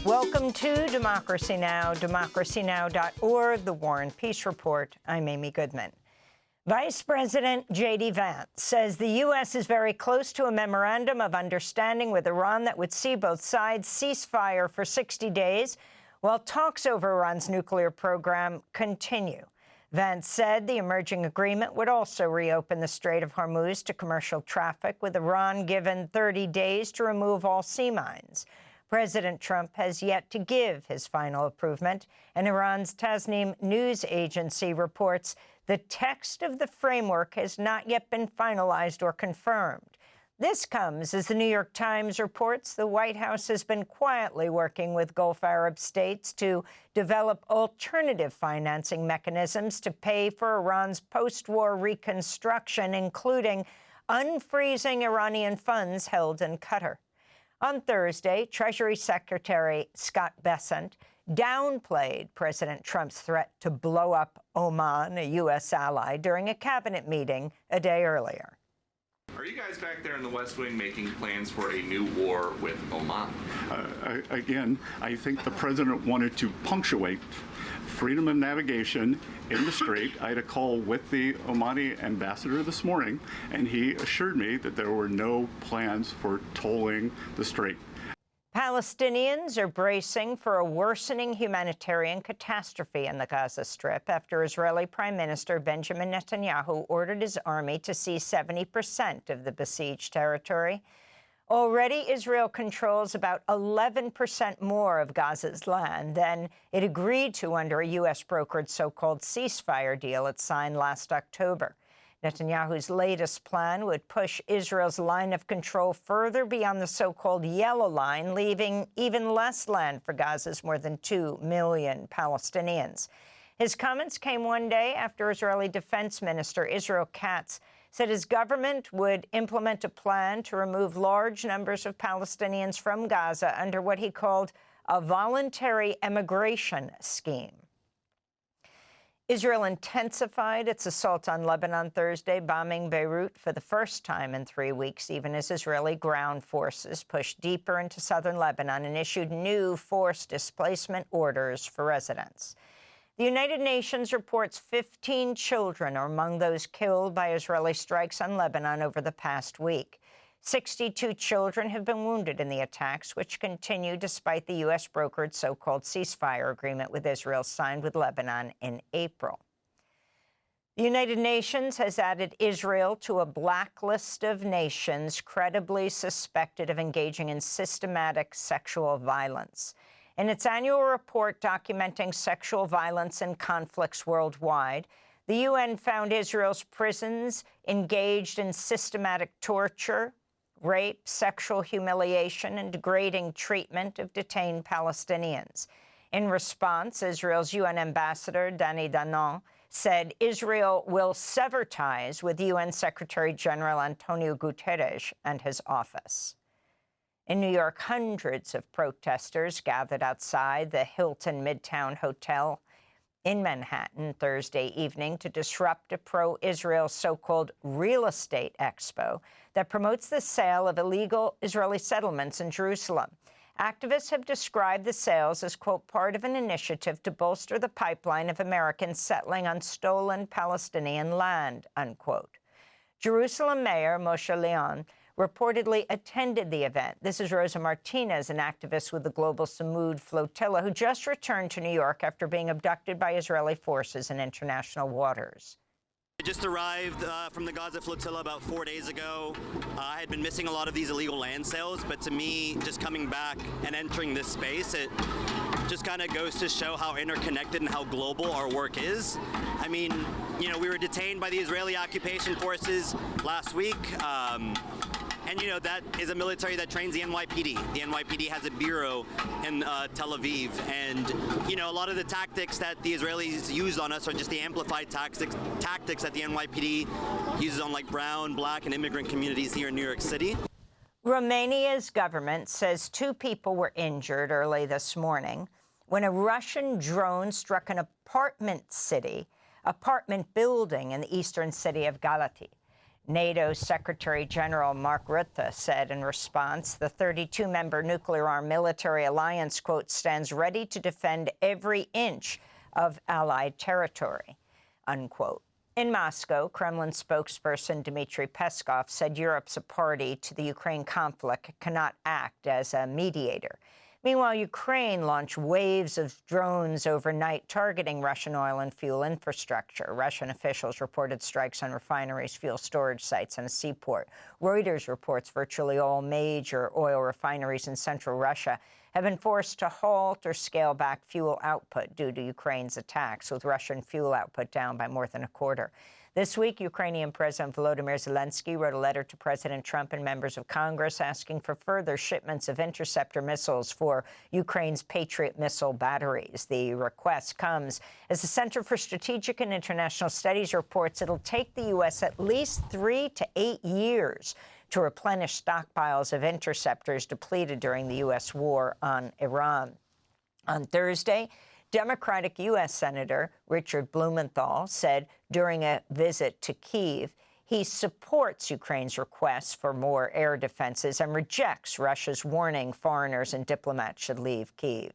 Welcome to Democracy Now!, democracynow.org, The War and Peace Report. I'm Amy Goodman. Vice President J.D. Vance says the U.S. is very close to a memorandum of understanding with Iran that would see both sides cease fire for 60 days while talks over Iran's nuclear program continue. Vance said the emerging agreement would also reopen the Strait of Hormuz to commercial traffic, with Iran given 30 days to remove all sea mines. President Trump has yet to give his final approval, and Iran's Tasnim news agency reports the text of the framework has not yet been finalized or confirmed. This comes as the New York Times reports the White House has been quietly working with Gulf Arab states to develop alternative financing mechanisms to pay for Iran's post-war reconstruction, including unfreezing Iranian funds held in Qatar. On Thursday, Treasury Secretary Scott Bessent downplayed President Trump's threat to blow up Oman, a U.S. ally, during a cabinet meeting a day earlier. Are you guys back there in the West Wing making plans for a new war with Oman? Again, I think the president wanted to punctuate freedom of navigation in the strait. I had a call with the Omani ambassador this morning, and he assured me that there were no plans for tolling the strait. Palestinians are bracing for a worsening humanitarian catastrophe in the Gaza Strip after Israeli Prime Minister Benjamin Netanyahu ordered his army to seize 70% of the besieged territory. Already, Israel controls about 11% more of Gaza's land than it agreed to under a U.S.-brokered so-called ceasefire deal it signed last October. Netanyahu's latest plan would push Israel's line of control further beyond the so-called yellow line, leaving even less land for Gaza's more than 2 million Palestinians. His comments came one day after Israeli Defense Minister Israel Katz said his government would implement a plan to remove large numbers of Palestinians from Gaza under what he called a voluntary emigration scheme. Israel intensified its assault on Lebanon Thursday, bombing Beirut for the first time in 3 weeks, even as Israeli ground forces pushed deeper into southern Lebanon and issued new forced displacement orders for residents. The United Nations reports 15 children are among those killed by Israeli strikes on Lebanon over the past week. 62 children have been wounded in the attacks, which continue despite the U.S.-brokered so-called ceasefire agreement with Israel signed with Lebanon in April. The United Nations has added Israel to a blacklist of nations credibly suspected of engaging in systematic sexual violence. In its annual report documenting sexual violence and conflicts worldwide, the UN found Israel's prisons engaged in systematic torture, rape, sexual humiliation, and degrading treatment of detained Palestinians. In response, Israel's UN ambassador, Danny Danon, said Israel will sever ties with UN Secretary General Antonio Guterres and his office. In New York, hundreds of protesters gathered outside the Hilton Midtown Hotel in Manhattan Thursday evening to disrupt a pro-Israel so-called real estate expo that promotes the sale of illegal Israeli settlements in Jerusalem. Activists have described the sales as, quote, part of an initiative to bolster the pipeline of Americans settling on stolen Palestinian land, unquote. Jerusalem Mayor Moshe Leon reportedly attended the event. This is Rosa Martinez, an activist with the Global Samud Flotilla, who just returned to New York after being abducted by Israeli forces in international waters. I just arrived from the Gaza Flotilla about 4 days ago. I had been missing a lot of these illegal land sales, but to me, just coming back and entering this space, it just kind of goes to show how interconnected and how global our work is. I mean, you know, we were detained by the Israeli occupation forces last week. And, you know, that is a military that trains the NYPD. The NYPD has a bureau in Tel Aviv. And, you know, a lot of the tactics that the Israelis use on us are just the amplified tactics that the NYPD uses on, like, brown, black, and immigrant communities here in New York City. Romania's government says 2 people were injured early this morning when a Russian drone struck an apartment building in the eastern city of Galati. NATO Secretary General Mark Rutte said in response, the 32-member nuclear-armed military alliance, quote, stands ready to defend every inch of allied territory, unquote. In Moscow, Kremlin spokesperson Dmitry Peskov said Europe's a party to the Ukraine conflict, cannot act as a mediator. Meanwhile, Ukraine launched waves of drones overnight targeting Russian oil and fuel infrastructure. Russian officials reported strikes on refineries, fuel storage sites, and a seaport. Reuters reports virtually all major oil refineries in central Russia have been forced to halt or scale back fuel output due to Ukraine's attacks, with Russian fuel output down by more than a quarter. This week, Ukrainian President Volodymyr Zelensky wrote a letter to President Trump and members of Congress asking for further shipments of interceptor missiles for Ukraine's Patriot missile batteries. The request comes as the Center for Strategic and International Studies reports it'll take the U.S. at least 3 to 8 years to replenish stockpiles of interceptors depleted during the U.S. war on Iran. On Thursday, Democratic U.S. Senator Richard Blumenthal said during a visit to Kyiv he supports Ukraine's requests for more air defenses and rejects Russia's warning foreigners and diplomats should leave Kyiv.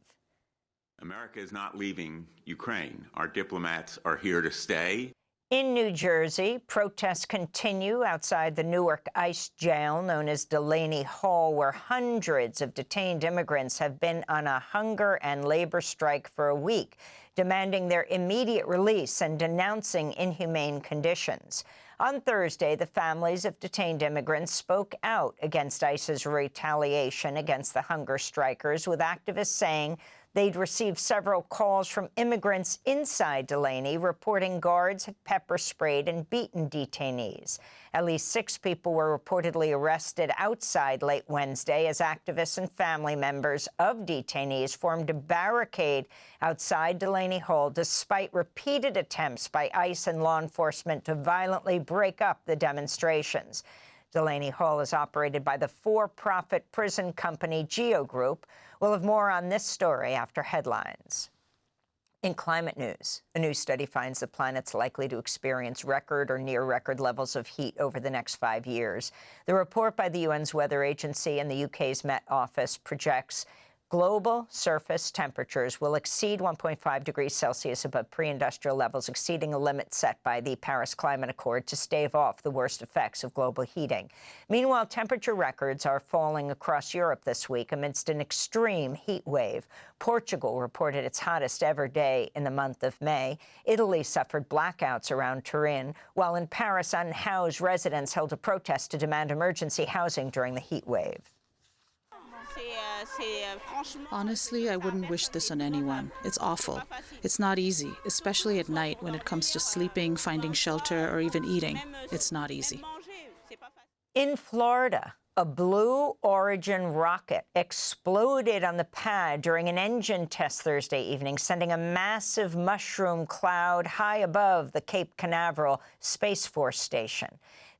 America is not leaving Ukraine. Our diplomats are here to stay. In New Jersey, protests continue outside the Newark ICE jail known as Delaney Hall, where hundreds of detained immigrants have been on a hunger and labor strike for a week, demanding their immediate release and denouncing inhumane conditions. On Thursday, the families of detained immigrants spoke out against ICE's retaliation against the hunger strikers, with activists saying they'd received several calls from immigrants inside Delaney reporting guards had pepper-sprayed and beaten detainees. At least 6 people were reportedly arrested outside late Wednesday as activists and family members of detainees formed a barricade outside Delaney Hall despite repeated attempts by ICE and law enforcement to violently break up the demonstrations. Delaney Hall is operated by the for-profit prison company Geo Group. We'll have more on this story after headlines. In climate news, a new study finds the planet's likely to experience record or near-record levels of heat over the next 5 years. The report by the UN's Weather Agency and the UK's Met Office projects global surface temperatures will exceed 1.5 degrees Celsius above pre-industrial levels, exceeding a limit set by the Paris Climate Accord to stave off the worst effects of global heating. Meanwhile, temperature records are falling across Europe this week amidst an extreme heat wave. Portugal reported its hottest ever day in the month of May. Italy suffered blackouts around Turin, while in Paris, unhoused residents held a protest to demand emergency housing during the heat wave. Honestly, I wouldn't wish this on anyone. It's awful. It's not easy, especially at night when it comes to sleeping, finding shelter, or even eating. It's not easy. In Florida, a Blue Origin rocket exploded on the pad during an engine test Thursday evening, sending a massive mushroom cloud high above the Cape Canaveral Space Force Station.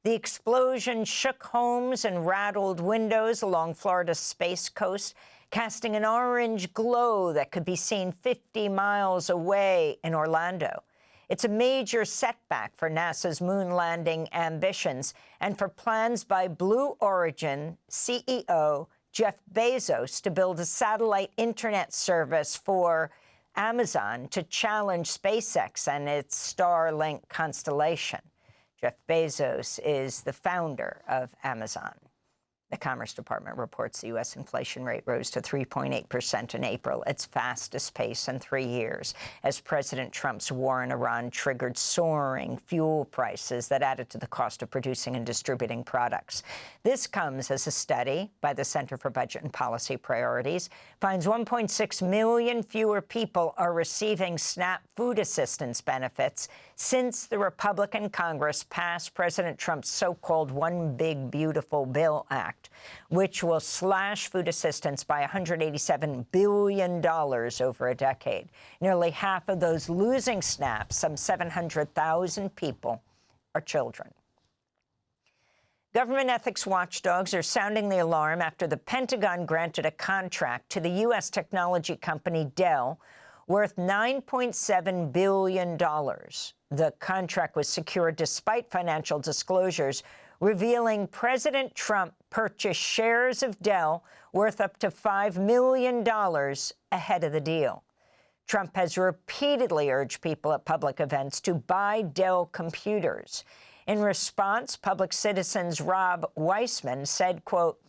The explosion shook homes and rattled windows along Florida's Space Coast, casting an orange glow that could be seen 50 miles away in Orlando. It's a major setback for NASA's moon landing ambitions and for plans by Blue Origin CEO Jeff Bezos to build a satellite internet service for Amazon to challenge SpaceX and its Starlink constellation. Jeff Bezos is the founder of Amazon. The Commerce Department reports the U.S. inflation rate rose to 3.8% in April, its fastest pace in 3 years, as President Trump's war in Iran triggered soaring fuel prices that added to the cost of producing and distributing products. This comes as a study by the Center for Budget and Policy Priorities finds 1.6 million fewer people are receiving SNAP food assistance benefits since the Republican Congress passed President Trump's so-called One Big Beautiful Bill Act, which will slash food assistance by $187 billion over a decade. Nearly half of those losing SNAP, some 700,000 people, are children. Government ethics watchdogs are sounding the alarm after the Pentagon granted a contract to the U.S. technology company Dell worth $9.7 billion. The contract was secured despite financial disclosures revealing President Trump purchased shares of Dell worth up to $5 million ahead of the deal. Trump has repeatedly urged people at public events to buy Dell computers. In response, Public Citizen's Rob Weissman said, quote,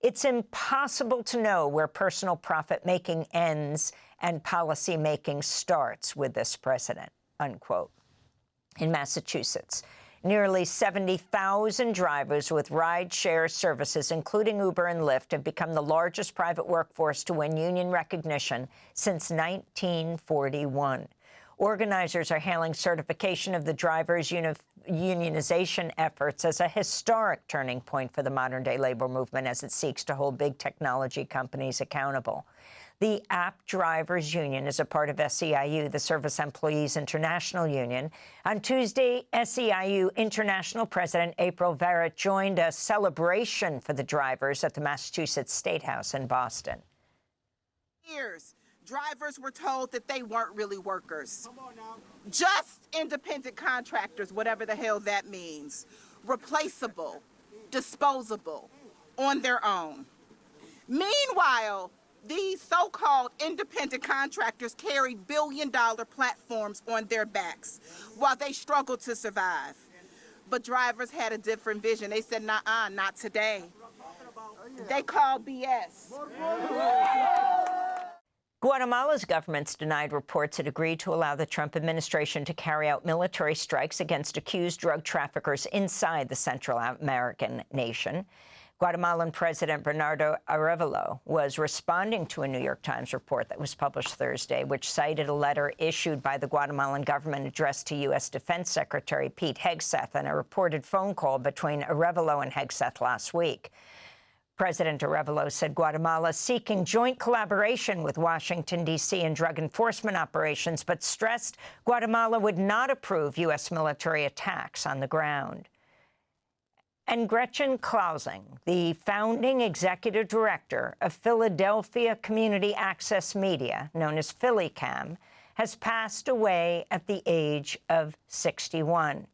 "It's impossible to know where personal profit-making ends and policy-making starts with this president," unquote. In Massachusetts, nearly 70,000 drivers with ride-share services, including Uber and Lyft, have become the largest private workforce to win union recognition since 1941. Organizers are hailing certification of the drivers' unionization efforts as a historic turning point for the modern-day labor movement as it seeks to hold big technology companies accountable. The App Drivers Union is a part of SEIU, the Service Employees International Union. On Tuesday, SEIU International President April Verrett joined a celebration for the drivers at the Massachusetts State House in Boston. Years, drivers were told that they weren't really workers. Just independent contractors, whatever the hell that means. Replaceable, disposable, on their own. Meanwhile, these so-called independent contractors carry billion-dollar platforms on their backs while they struggle to survive. But drivers had a different vision. They said, "Nuh-uh, not today." They called BS. Guatemala's government's denied reports it agreed to allow the Trump administration to carry out military strikes against accused drug traffickers inside the Central American nation. Guatemalan President Bernardo Arévalo was responding to a New York Times report that was published Thursday, which cited a letter issued by the Guatemalan government addressed to U.S. Defense Secretary Pete Hegseth and a reported phone call between Arévalo and Hegseth last week. President Arévalo said Guatemala is seeking joint collaboration with Washington, D.C. in drug enforcement operations, but stressed Guatemala would not approve U.S. military attacks on the ground. And Gretchen Klausing, the founding executive director of Philadelphia Community Access Media, known as PhillyCam, has passed away at the age of 61.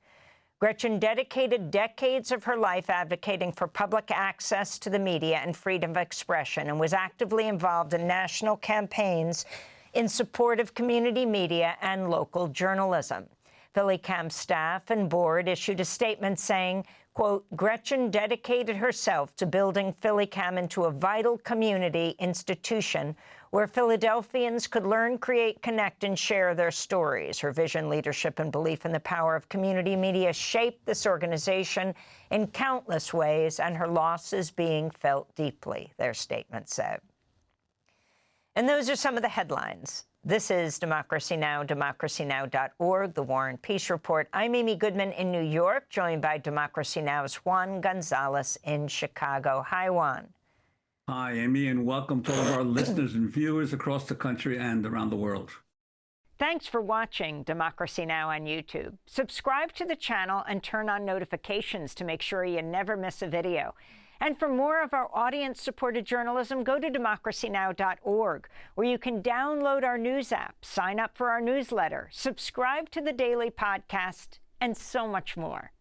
Gretchen dedicated decades of her life advocating for public access to the media and freedom of expression and was actively involved in national campaigns in support of community media and local journalism. PhillyCam staff and board issued a statement saying, quote, "Gretchen dedicated herself to building PhillyCam into a vital community institution where Philadelphians could learn, create, connect, and share their stories. Her vision, leadership, and belief in the power of community media shaped this organization in countless ways, and her loss is being felt deeply," their statement said. And those are some of the headlines. This is Democracy Now!, democracynow.org, The War and Peace Report. I'm Amy Goodman in New York, joined by Democracy Now!'s Juan Gonzalez in Chicago. Hi, Juan. Hi, Amy, and welcome to all of our listeners and viewers across the country and around the world. Thanks for watching Democracy Now! On YouTube. Subscribe to the channel and turn on notifications to make sure you never miss a video. And for more of our audience-supported journalism, go to democracynow.org, where you can download our news app, sign up for our newsletter, subscribe to the daily podcast, and so much more.